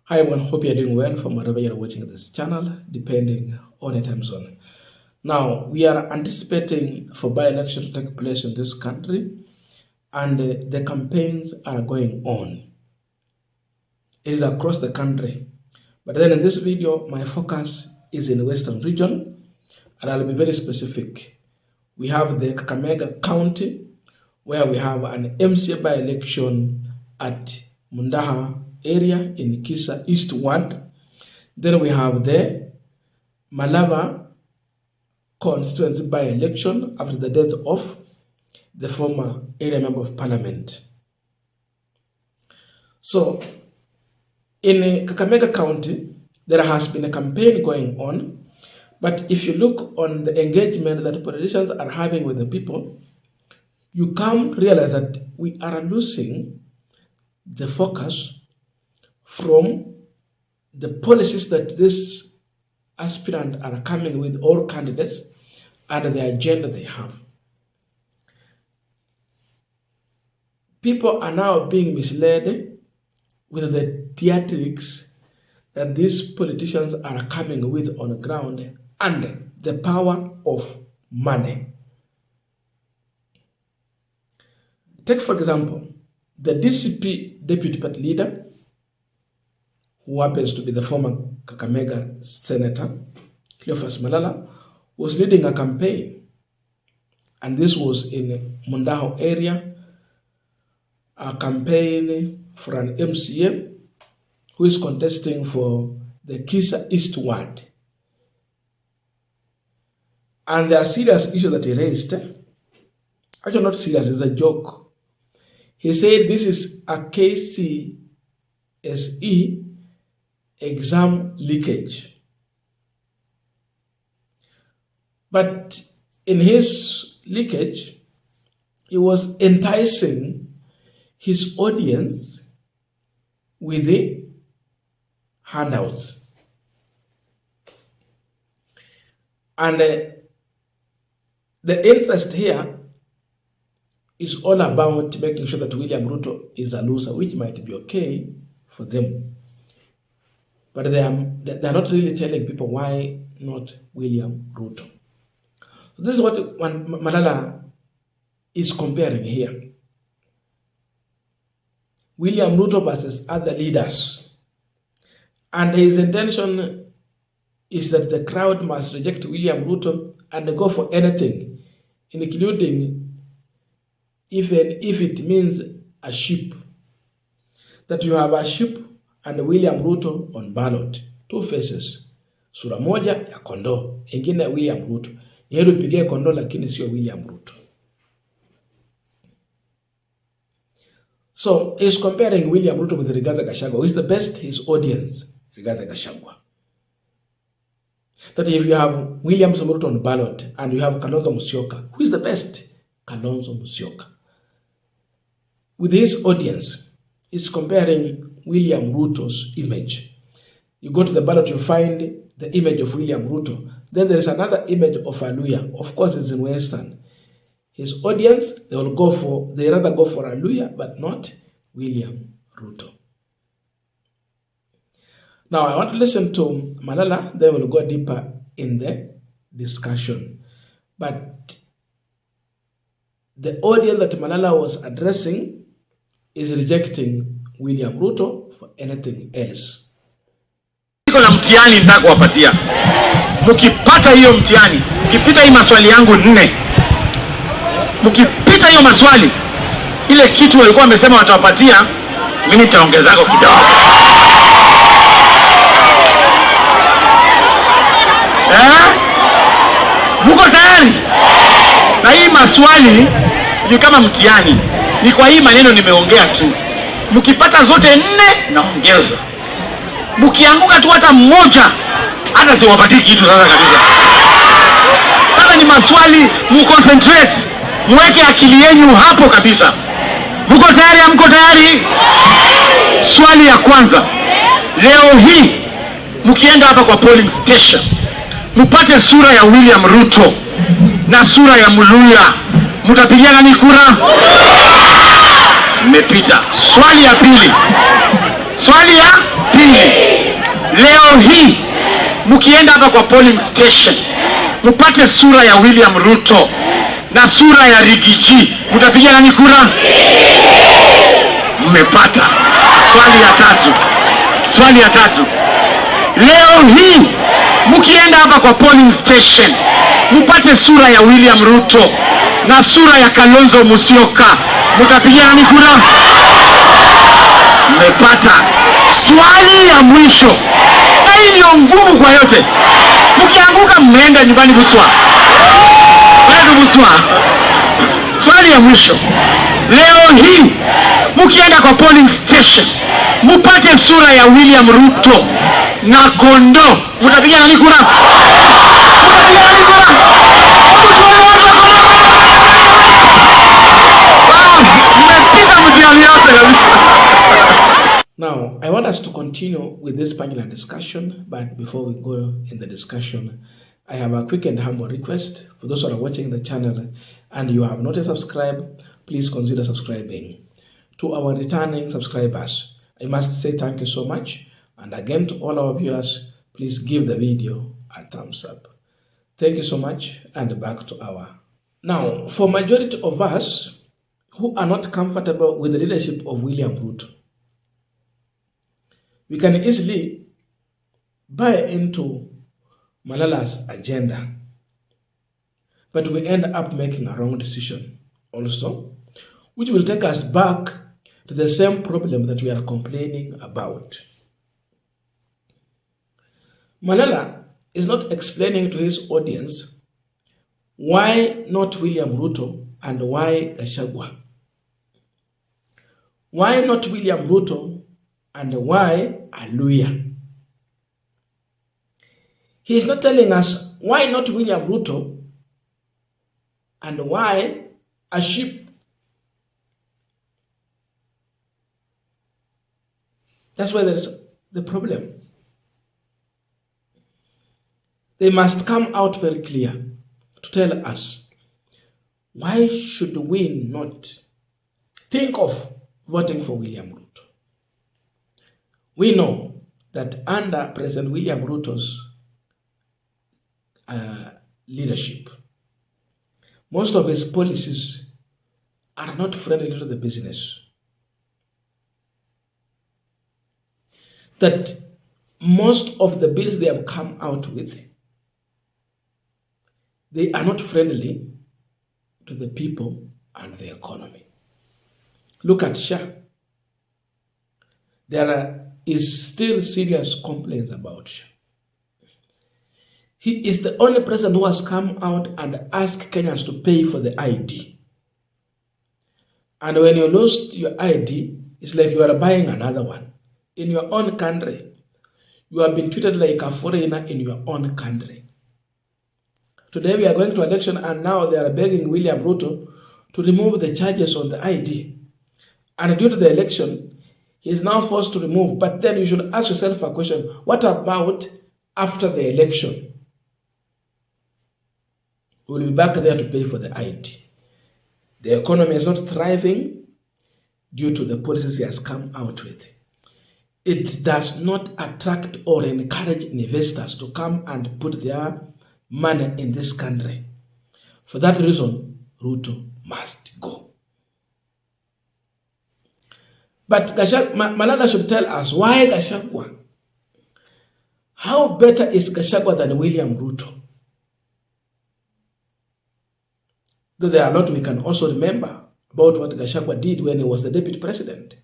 Hi everyone, hope you're doing well from wherever you're watching this channel, depending on your time zone. Now, we are anticipating for by-election to take place in this country, and the campaigns are going on. It is across the country. But then in this video, my focus is in the Western region, and I'll be very specific. We have the Kakamega County, where we have an MCA by-election at Mundaha area in Kisa East Ward. Then we have the Malala constituency by-election after the death of the former area member of parliament. So, in Kakamega County, there has been a campaign going on, but if you look on the engagement that politicians are having with the people, you come to realize that we are losing the focus from the policies that this aspirant are coming with, all candidates, and the agenda they have. People are now being misled with the theatrics that these politicians are coming with on the ground and the power of money. Take, for example, the DCP deputy party leader, who happens to be the former Kakamega Senator, Malala, was leading a campaign. And this was in Mundaho area, a campaign for an MCA who is contesting for the Kisa East Ward. And there are serious issues that he raised. Actually, not serious, it's a joke. He said this is a KCSE exam leakage. But in his leakage, he was enticing his audience with the handouts. And the interest here is all about making sure that William Ruto is a loser, which might be okay for them. But they are not really telling people why not William Ruto. So this is what Malala is comparing here. William Ruto versus other leaders. And his intention is that the crowd must reject William Ruto and go for anything, including even if it means a sheep. That you have a sheep and William Ruto on ballot. Two faces. Sura moja ya kondoo, ingine William Ruto. Yeye upige kondoo lakini sio William Ruto. So, he's comparing William Ruto with Rigathi Gachagua, who is the best his audience, Rigathi Gachagua. That if you have William Ruto on ballot and you have Kalonzo Musyoka, who is the best? Kalonzo Musyoka. With his audience, he's comparing William Ruto's image. You go to the ballot, you find the image of William Ruto. Then there is another image of Aluya. Of course, it's in Western. His audience, they rather go for Aluya, but not William Ruto. Now, I want to listen to Malala, then we'll go deeper in the discussion. But the audience that Malala was addressing is rejecting William Ruto for anything else. Niko na mtihani nitaka kuwapatia. Mkipata hiyo mtihani, mkipita hii maswali yangu 4. Mkipita hiyo maswali, ile kitu walikuwa wamesema watawapatia, mimi nitaongezako kidogo. Mko tayari? Na hii maswali ni kama mtihani. Ni kwa hii maneno nimeongea tu. Mkipata zote 4 naongeza. Mkianguka tu hata mmoja, hata siwapatii kitu sasa kabisa. Sasa ni maswali, mconcentrate. Mweke akili yenu hapo kabisa. Mko tayari? Hamko tayari? Swali ya kwanza. Leo hii mkienda hapa kwa polling station, mpate sura ya William Ruto na sura ya Muluya, mtapigia nani kura? Mmepita. Swali ya pili. Leo hii mkienda hapa kwa polling station mpate sura ya William Ruto na sura ya Rigiji, mtapigia nani kura? Mmepata. Swali ya tatu. Leo hii mkienda hapa kwa polling station mpate sura ya William Ruto na sura ya Kalonzo Musyoka, mtapigia nani kura? Mmepata. Swali ya mwisho, na hii ndio ngumu kwa yote. Mkianguka mmeenda nyumbani Butswa. Swali ya mwisho, leo hii mkienda kwa polling station mpate sura ya William Ruto na Kondo, mtapigia nani kura? Now, I want us to continue with this Punchline discussion, but before we go in the discussion, I have a quick and humble request. For those who are watching the channel and you have not yet subscribed, please consider subscribing. To our returning subscribers, I must say thank you so much. And again, to all our viewers, please give the video a thumbs up. Thank you so much, and back to our... Now, for majority of us who are not comfortable with the leadership of William Ruto, we can easily buy into Malala's agenda, but we end up making a wrong decision also, which will take us back to the same problem that we are complaining about. Malala is not explaining to his audience why not William Ruto and why Gachagua. Why not William Ruto and why Aluya? He is not telling us why not William Ruto and why a sheep. That's why there is the problem. They must come out very clear to tell us, why should we not think of voting for William Ruto? We know that under President William Ruto's leadership, most of his policies are not friendly to the business. That most of the bills they have come out with, they are not friendly to the people and the economy. Look at Shah. There is still serious complaints about Shah. He is the only president who has come out and asked Kenyans to pay for the ID. And when you lose your ID, it's like you are buying another one. In your own country, you have been treated like a foreigner in your own country. Today we are going to election and now they are begging William Ruto to remove the charges on the ID. And due to the election, he is now forced to remove. But then you should ask yourself a question. What about after the election? We will be back there to pay for the ID. The economy is not thriving due to the policies he has come out with. It does not attract or encourage investors to come and put their money in this country. For that reason, Ruto must go. But Malala should tell us why Gachagua. How better is Gachagua than William Ruto? Though there are a lot we can also remember about what Gachagua did when he was the deputy president.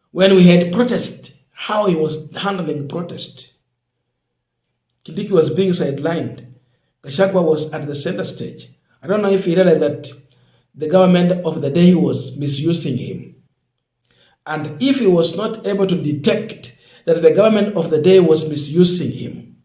When we had protest, how he was handling protest. Kindiki was being sidelined. Gachagua was at the center stage. I don't know if he realized that the government of the day was misusing him. And if he was not able to detect that the government of the day was misusing him,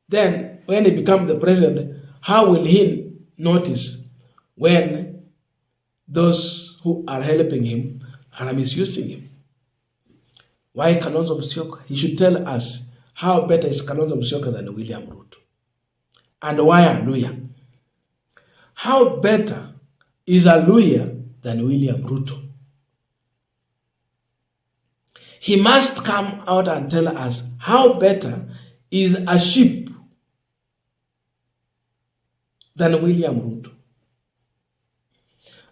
then when he becomes the president, how will he notice when those who are helping him are misusing him? Why Kalonzo Musyoka? He should tell us how better is Kalonzo Musyoka than William Ruto. And why Aluya? How better is Aluya than William Ruto? He must come out and tell us how better is a sheep than William Ruto.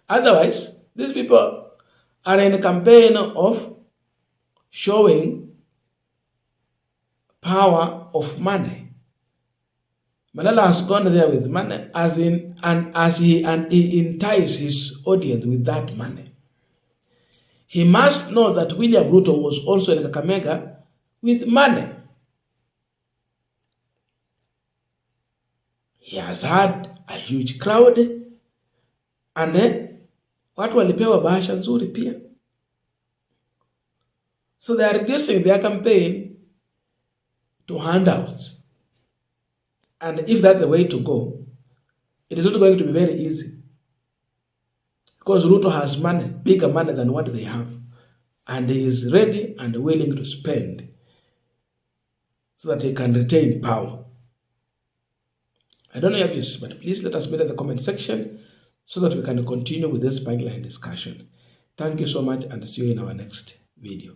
Otherwise, these people are in a campaign of showing power of money. Malala has gone there with money, as he entices his audience with that money. He must know that William Ruto was also in Kakamega with money. He has had a huge crowd, and watu walipewa bahasha nzuri pia. So they are reducing their campaign to handouts. And if that's the way to go, it is not going to be very easy. Because Ruto has money, bigger money than what they have. And he is ready and willing to spend so that he can retain power. I don't know your views, but please let us know in the comment section so that we can continue with this Punchline discussion. Thank you so much, and see you in our next video.